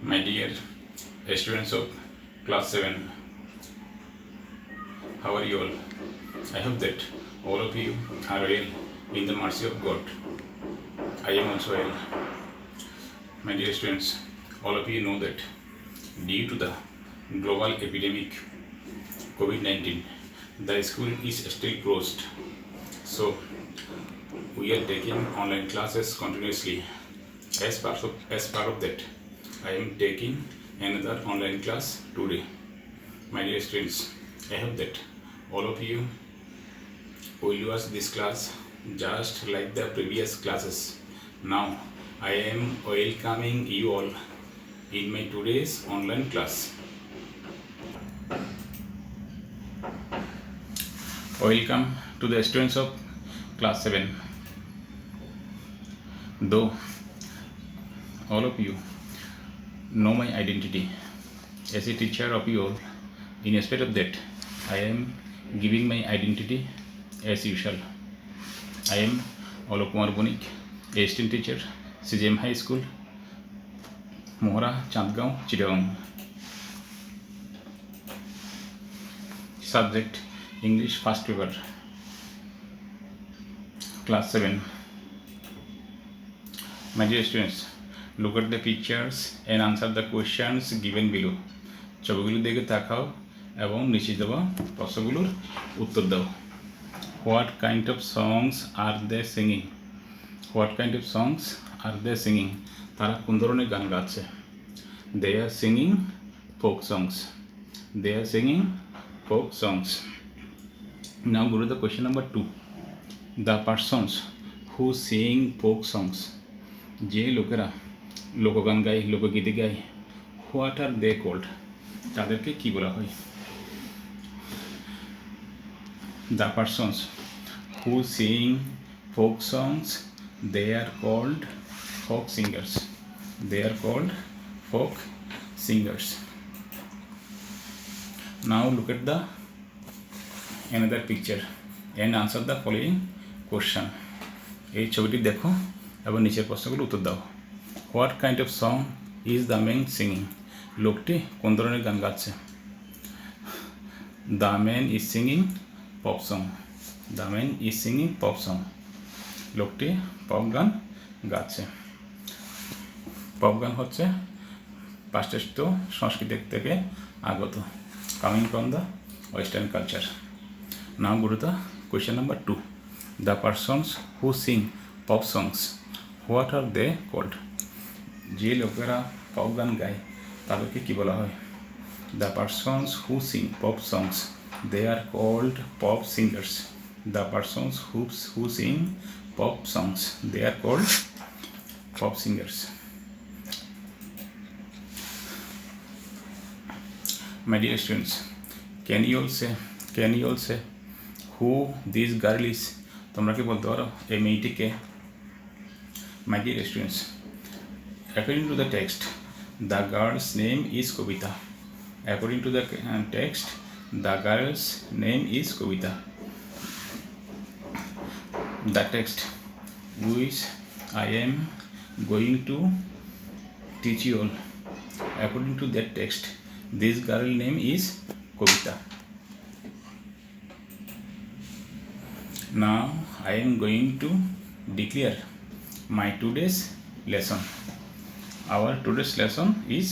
My dear students of class 7, how are you all? I hope that all of you are well in the mercy of God. I am also well. My dear students, all of you know that due to the global epidemic COVID-19, the school is still closed. So we are taking online classes continuously. As part of that, I am taking another online class today. My dear students, I hope that all of you will watch this class just like the previous classes. Now, I am welcoming you all in my today's online class. Welcome to the students of class 7. Though all of you know my identity as a teacher of you all, in spite of that, I am giving my identity as usual. I am Alok Kumar Bonik, a assistant teacher, CGM High School, Mohra, Chandgaon, Chittagong. Subject English first paper, class 7. My dear students, look at the pictures and answer the questions given below. ছবিগুলো দেখে তাকাও এবং নিচে দেওয়া প্রশ্নগুলোর উত্তর দাও। What kind of songs are they singing? What kind of songs are they singing? তারা কোন ধরনের গান গাচ্ছে? They are singing folk songs. They are singing folk songs. Now go to the question number 2. The persons who sing folk songs, যে লোকেরা লোকগান গায়, লোকগীতি গায়, হোয়াট আর দে কল্ড, তাদেরকে কি বলা হয়? The persons who sing folk songs, they are called folk singers. They are called folk singers. Now look at the another picture and answer the following question. এই ছবিটি দেখো এবং নিচের প্রশ্নগুলো উত্তর দাও। What kind of song is the man singing? লোকটি কোন ধরনের গান গাচ্ছে? The man is singing pop song. The man is singing pop song. লোকটি পপ গান গাচ্ছে। পপ গান হচ্ছে পাশ্চাত্য সংস্কৃতি থেকে আগত, coming from the Western culture. Now go to the question number 2. The persons who sing pop songs, what are they called? যে লোকেরা পপ গান গায় তাদেরকে কি বলা হয়? The persons who sing pop songs, they are called pop singers. The persons who sing pop songs, they are called pop singers. My dear students, can you all say who this girl is? তোমরা কি বলতে পারো এই মেয়েটিকে? My dear students, according to the text, the girl's name is Kobita. According to the text, the girl's name is Kobita. The text which I am going to teach you all, according to that text, this girl name is Kobita. Now I am going to declare my today's lesson. Our today's lesson is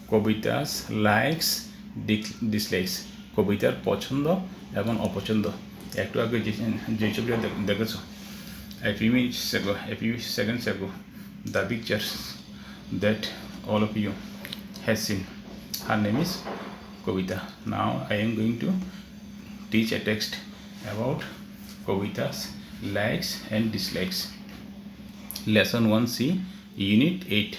Kobita's likes, dislikes. কবিতার পছন্দ এবং অপছন্দ। একটু আগে যে ছবিটা দেখেছো, a few seconds ago, the pictures that all of you has seen, her name is Kobita. Now I am going to teach a text about Kobita's likes and dislikes. Lesson 1C, Unit 8.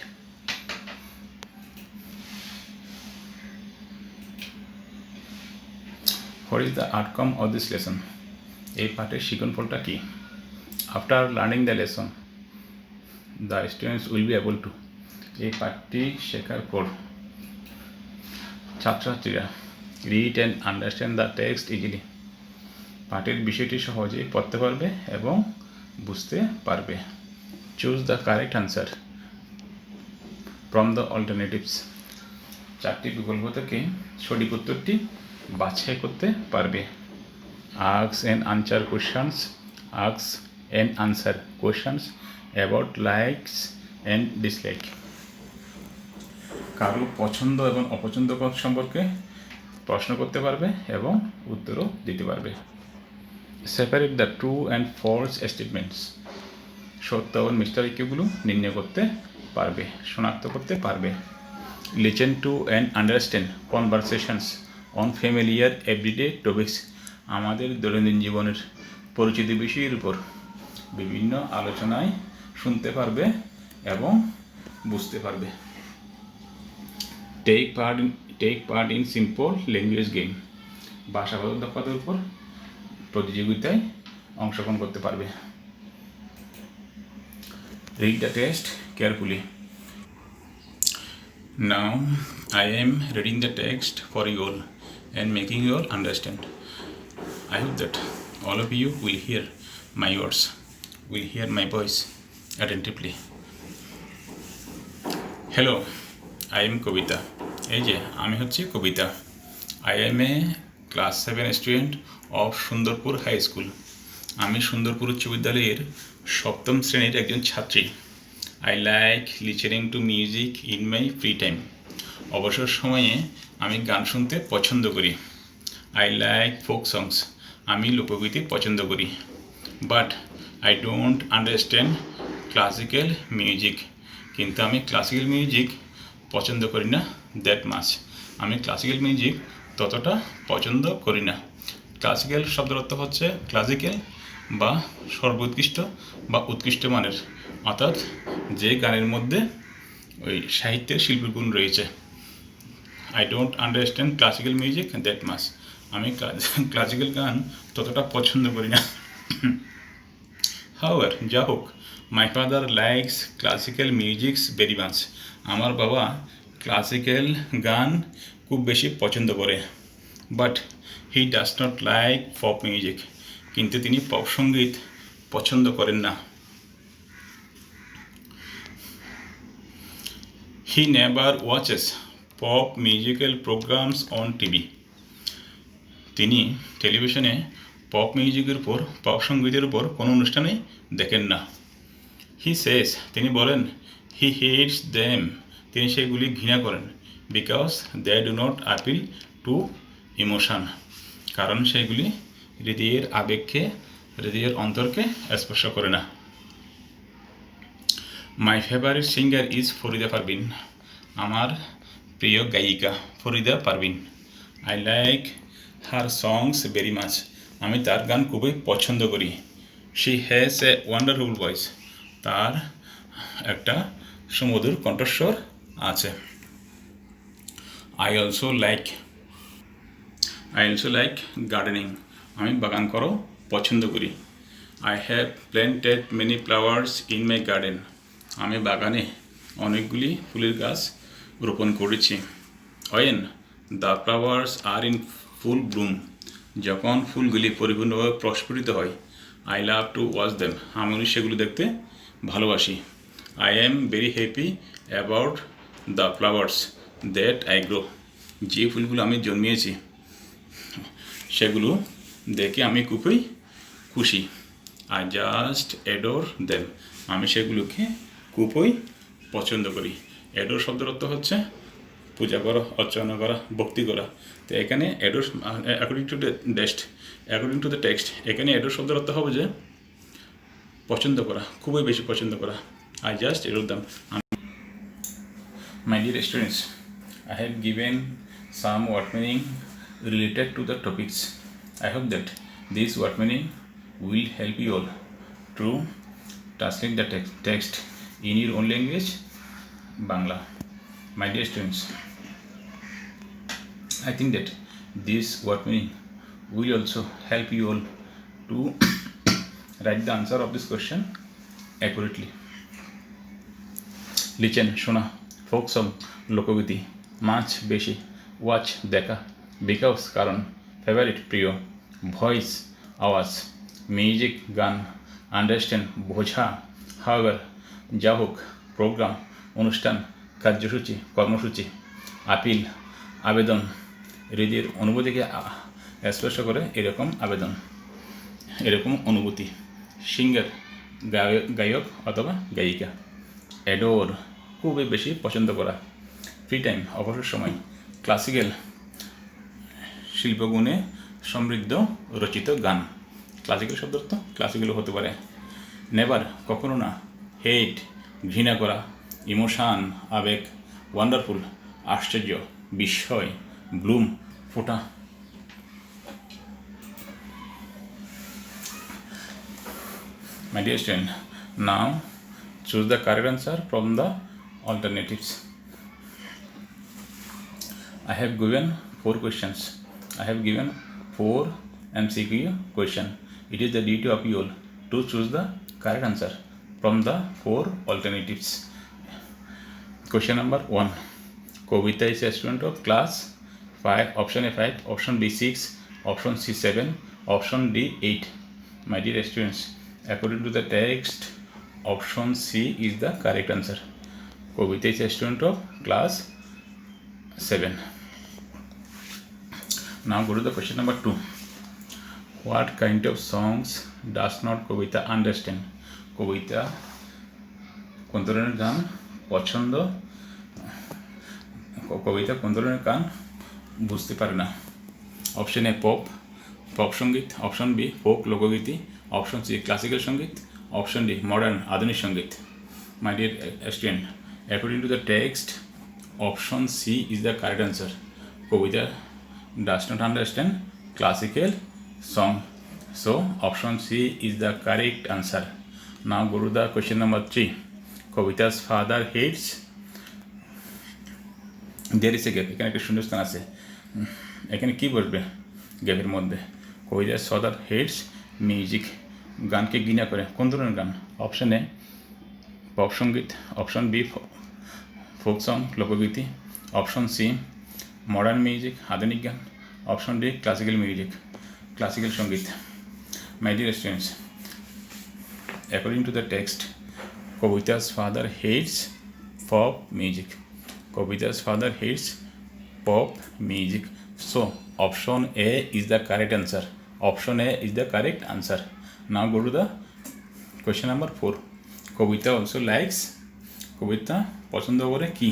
What is the outcome of this lesson? এই পাঠের শিক্ষণফলটা কি? After learning the lesson, the students will be able to, এই পাঠটি শেখার পর ছাত্রছাত্রীরা read and understand the text easily, পাঠের বিষয়টি সহজেই পড়তে পারবে এবং বুঝতে পারবে। Choose the correct answer. From the alternatives, চারটি বিকল্প থেকে সঠিক উত্তরটি বাছাই করতে পারবে। Ask and answer questions, ask and answer questions about likes and dislike, কারো পছন্দ এবং অপছন্দ সম্পর্কে প্রশ্ন করতে পারবে এবং উত্তরও দিতে পারবে। Separate the true and false statements, সত্য এবং মিথ্যা বাক্যগুলো নির্ণয় করতে পারবে, শনাক্ত করতে পারবে। Listen to and understand conversations on familiar everyday topics, আমাদের দৈনন্দিন জীবনের পরিচিত বিষয়ের উপর বিভিন্ন আলোচনায় শুনতে পারবে এবং বুঝতে পারবে। Take part in simple language game, ভাষাগত দক্ষতার উপর প্রতিযোগিতায় অংশগ্রহণ করতে পারবে। Read the text carefully. Now I am reading the text for you all and making you all understand. I hope that all of you will hear my words, will hear my voice attentively. Hello, I am Kobita. এই যে আমি হচ্ছি Kabita. I am a class 7 student of Sundarpur high school. আমি সুন্দরপুর উচ্চ বিদ্যালয়ের সপ্তম শ্রেণীর একজন ছাত্রী। I like listening to music in my free time. অবসর সময়ে আমি গান শুনতে পছন্দ করি। I like folk songs. আমি লোকগীতি পছন্দ করি। But I don't understand classical music. কিন্তু আমি ক্লাসিক্যাল মিউজিক পছন্দ করি না দ্যাট মাচ। আমি ক্লাসিক্যাল মিউজিক ততটা পছন্দ করি না। ক্লাসিক্যাল শব্দের অর্থ হচ্ছে ক্লাসিক্যাল বা সর্বোৎকৃষ্ট বা উৎকৃষ্ট মানের, অর্থাৎ যে গানের মধ্যে ওই সাহিত্যের শিল্পীর গুণ রয়েছে। I don't understand classical music that much. আমি ক্লাসিক্যাল গান ততটা পছন্দ করি না। হাউএভার, যা হোক, my father likes classical musics very much. আমার বাবা ক্লাসিক্যাল গান খুব বেশি পছন্দ করে। But he does not like pop music. কিন্তু তিনি পপ সঙ্গীত পছন্দ করেন না। He never watches pop musical programs on TV. তিনি টেলিভিশনে পপ মিউজিকের উপর, পপ সঙ্গীতের উপর কোনো অনুষ্ঠানেই দেখেন না। হি সেস, তিনি বলেন, হি হেটস দেম, তিনি সেগুলি ঘৃণা করেন। Because they do not appeal to emotion, কারণ সেগুলি হৃদয়ের আবেগকে, হৃদয়ের অন্তরকে স্পর্শ করে না। My favourite singer is Farida Parveen. আমার প্রিয় গায়িকা Farida Parveen. I like her songs very much. আমি তার গান খুবই পছন্দ করি। She has a wonderful voice. তার একটা সুমধুর কণ্ঠস্বর আছে। I also like gardening. আমি বাগান করাও পছন্দ করি। I have planted many flowers in my garden. আমি বাগানে অনেকগুলি ফুলের গাছ রোপণ করেছি। When the flowers are in full bloom, যখন ফুলগুলি পরিপূর্ণভাবে প্রস্ফুটিত হয়, I love to watch them, আমি সেগুলো দেখতে ভালোবাসি। I am very happy about the flowers that I grow. যে ফুলগুলো আমি জন্মিয়েছি সেগুলো দেখে আমি খুবই খুশি। আই জাস্ট অ্যাডোর দেম, আমি সেগুলোকে খুবই পছন্দ করি। অ্যাডোর শব্দের অর্থ হচ্ছে পূজা করা, অর্চনা করা, ভক্তি করা। তো এখানে adore according to the text এখানে অ্যাডোর শব্দের অর্থ হবে যে পছন্দ করা, খুবই বেশি পছন্দ করা। I just adore them. My dear students, I have given some word meaning related to the topics. I hope that this word meaning will help you all to translate the text in your own language, Bangla. My dear students, I think that this word meaning will also help you all to write the answer of this question accurately. Listen, শোনা, folk song লোকগীতি, মাছ বেশি, watch দেখা, because কারণ, favourite প্রিয়, voice আওয়াজ, music গান, understand বোঝা, হাওয়ার যা হোক, প্রোগ্রাম অনুষ্ঠান, কার্যসূচি, কর্মসূচি। আপিল, আবেদন, হৃদয়ের অনুভূতিকে স্পর্শ করে এরকম আবেদন, এরকম অনুভূতি। সিঙ্গার, গায়ক অথবা গায়িকা। অ্যাডোর, খুবই বেশি পছন্দ করা। ফ্রি টাইম, অবসর সময়। ক্লাসিক্যাল, শিল্পগুণে সমৃদ্ধ রচিত গান। ক্লাসিক্যাল শব্দ তো ক্লাসিক্যালও হতে পারে। নেভার, কখনো না। হেট, ঘৃণা করা। ইমোশান, আবেগ। ওয়ান্ডারফুল, আশ্চর্য, বিস্ময়। ব্লুম, ফোটা। My dear student, now choose the correct answer from the alternatives. I have given 4 questions. I have given 4 MCQ question. It is the duty of you all to choose the correct answer from the 4 alternatives. Question number 1. Kavita is a student of class 5, option A 5, option B 6, option C 7, option D 8. My dear students, according to the text, option C is the correct answer. Kavita is a student of class 7. Now go to the question number 2. What kind of songs does not Kavita understand? Kavita কোন ধরনের গান পছন্দ, কবিতা কোন ধরনের গান বুঝতে পারে না? অপশন এ পপ, পপ সঙ্গীত। অপশন বি ফোক, লোকগীতি। অপশন সি ক্লাসিক্যাল সঙ্গীত। অপশন ডি মডার্ন, আধুনিক সঙ্গীত। My dear student, according to the text, option C is the correct answer. Kabita does not understand classical song, so option C is the correct answer. Now go to the question number 3. Kavita's father hates, there is a gap, এখানে একটা শূন্যস্থান আছে, এখানে কি বলবে গ্যাপের মধ্যে? কবিতা's father hates music, গানকে ঘৃণা করে। কোন ধরনের গান? অপশন এ পপ সঙ্গীত। অপশন বি ফোক সং, লোকগীতি। অপশন সি মডার্ন মিউজিক, আধুনিক গান। Option D classical music, classical সঙ্গীত। My dear students, according to the text, Kavita's father hates pop music. Kavita's father hates pop music, so option A is the correct answer. Option A is the correct answer. Now go to the question number 4. Kavita also likes, Kavita পছন্দ করে কি?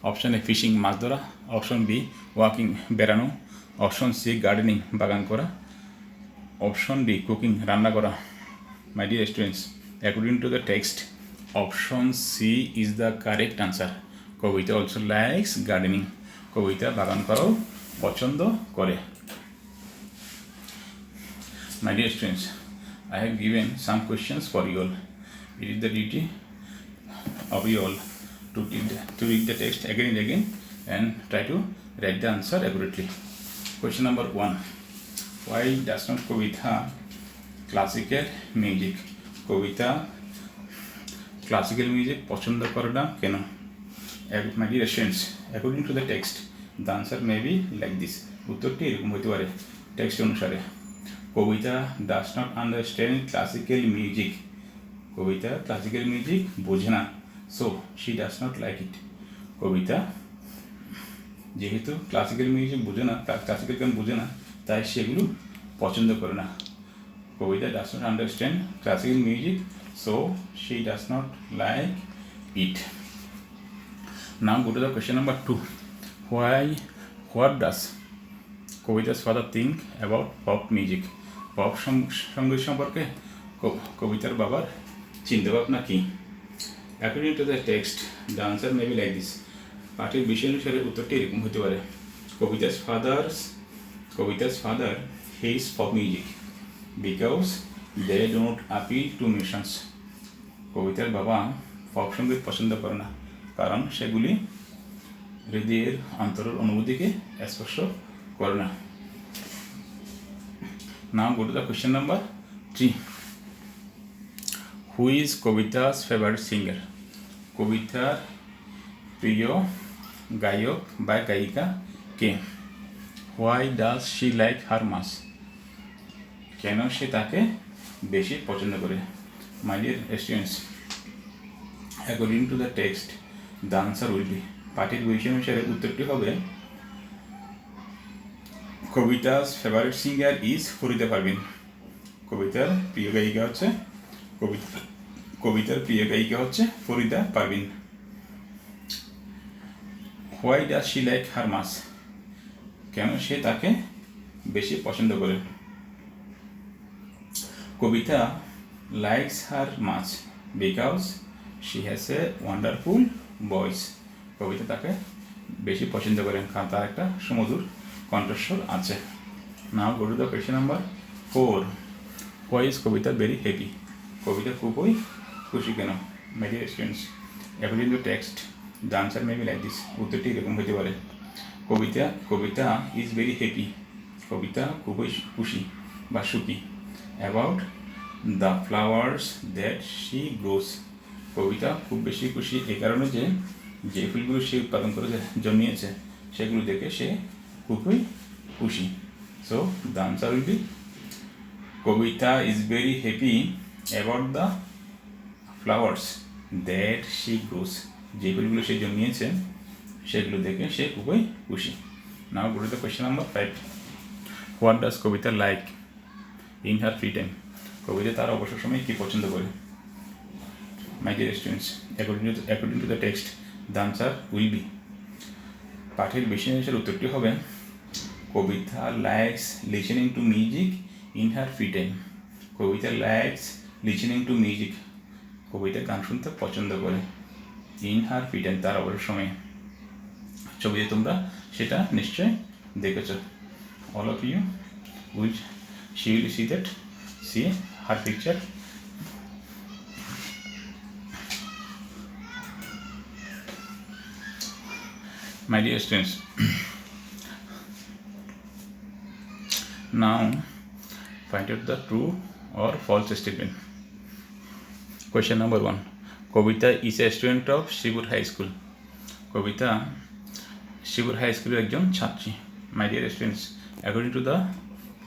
Option A fishing, মাছ ধরা। Option B walking, বেড়ানো। Option C gardening, বাগান করা। Option D cooking, রান্না করা। My dear students, according to the text, option C is the correct answer. Kavita also likes gardening, Kavita বাগান করাও পছন্দ করে। My dear students, I have given some questions for you all. It is the duty of you all to read the text again and again and try to write the answer accurately. Question number 1. Why does not Kavita classical music? Kavita classical music পছন্দ করে না কেন? My dear students, according to the text, the answer may be like this. উত্তরটি এরকম হতে পারে text অনুসারে। Kavita does not understand classical music, Kavita classical music বোঝে না, so she does not like it. Kavita যেহেতু ক্লাসিক্যাল মিউজিক বোঝে না, ক্লাসিক্যাল গান বোঝে না, তাই সেগুলো পছন্দ করে না। Kavita does not understand classical music, so she does not like it. Now go to the question number 2. What does Kavita's father think about pop music? Pop সঙ্গীত সম্পর্কে কবিতার বাবার চিন্তাভাবনা কি? According to the text, the answer may be like this. পাঠের বিষয় অনুসারে উত্তরটি এরকম হতে পারে। Kavita's father hates pop music because they don't appeal to emotions. কবিতার বাবা পপ সঙ্গীত পছন্দ করে না কারণ সেগুলি হৃদয়ের অন্তরের অনুভূতিকে স্পর্শ করে না। Now go to the question number 3. Who is Kavita's favorite singer? কবিতার প্রিয় গায়ক বা গায়িকা কে? Why does she like her much? কেন সে তাকে বেশি পছন্দ করে? My dear students, according to the text, the answer will be, পাঠের বিষয় অনুসারে উত্তরটি হবে Kavita's favourite singer is Farida Parvin. কবিতার প্রিয় গায়িকা হচ্ছে কবিতার প্রিয় গায়িকা হচ্ছে Farida Parvin. Why does she like her much, কেন সে তাকে বেশি পছন্দ করে। Kavita likes her much because she has a wonderful voice, Kavita তাকে বেশি পছন্দ করেন কারণ তার একটা সুমধুর কণ্ঠস্বর আছে। Now go to the question number 4, why is Kavita very happy, Kavita খুবই খুশি কেন। My dear students, according to text the answer may be like this, উত্তরটি এরকম হতে পারে Kavita is very happy, Kavita খুবই খুশি বা সুখী। About the flowers that she grows, Kavita খুব বেশি খুশি এই কারণে যে ফুলগুলো সে উৎপাদন করেছে জন্মিয়েছে সেগুলো দেখে সে খুবই খুশি। So the answer will be Kavita is very happy about the flowers that she grows, যে ফুলগুলো সে জন্মিয়েছে সেগুলো দেখে সে খুবই খুশি। Now go to the question number 5, what does Kavita like in her free time, Kavita তার অবসর সময় কী পছন্দ করে। My dear students, according to the text the answer will be, পাঠের বিষয় অনুসারে উত্তরটি হবে Kavita likes listening to music in her free time, Kavita likes listening to music, Kavita গান শুনতে পছন্দ করে। ইন হার ফ্রি টাইম, তার অবসর সময়ে। ছবিতে তোমরা সেটা নিশ্চয় দেখেছ। All of you will see her picture. My dear students, now find out the true or false statement. Question number 1, Kobita is a student of Shibur High School. Kobita Shibur High School একজন ছাত্রী। My dear students, according to the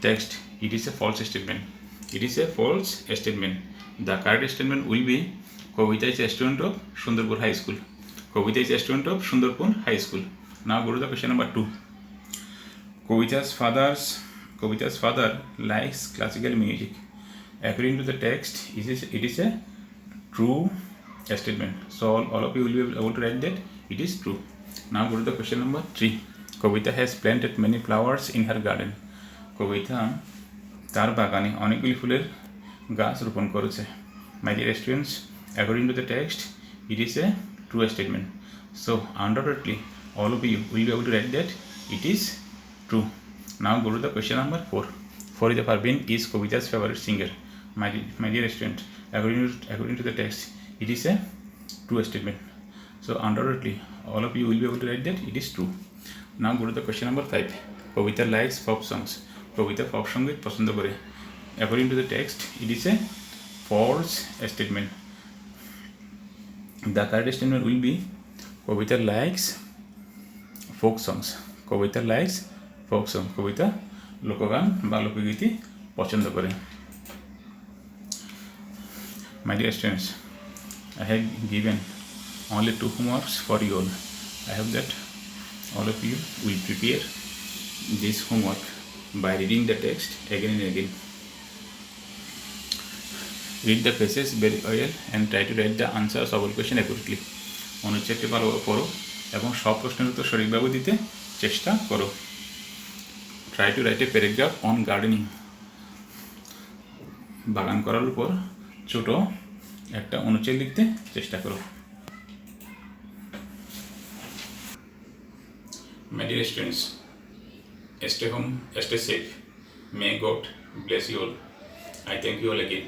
text, it is a false statement. It is a false statement. The correct statement will be Kobita is a student of Sundarpur High School. Kobita is a student of Sundarpur High School. Now go to the question number 2. Kobita's father likes classical music. According to the text, it is a true statement. So all of you will be able to write that it is true. Now go to the question number 3. Kobita has planted many flowers in her garden. Kobita তার বাগানে অনেকগুলি ফুলের গাছ রোপণ করেছে। মাই dear students, according to the text it is a true statement. So undoubtedly all of you will be able to write that it is true. Now go to the question number 4. Farida Parveen is Kobita's favorite singer. My dear student, according to the text, it is a true statement. So undoubtedly all of you will be able to write that it is true. Now go to the question number 5. Kobita likes pop songs. Kavita pop সঙ্গীত পছন্দ করে। According to the text it is a false statement. The correct statement will be Kavita likes folk songs. Kavita likes folk song, Kavita লোকগান বা লোকগীতি পছন্দ করে। My dear students, I have given only 2 homeworks for you all. I hope that all of you will prepare this homework by reading the text again and again. Read the passage very well and try to write the answers of all questions accurately. অনুচ্ছেদটি ভালো পড়ো এবং সব প্রশ্নের উত্তর সঠিকভাবে দিতে চেষ্টা করো। Try to write a paragraph on gardening. বাগান করার উপর ছোট একটা অনুচ্ছেদ লিখতে চেষ্টা করো। My dear students, stay home, stay safe. May God bless you all. I thank you all again.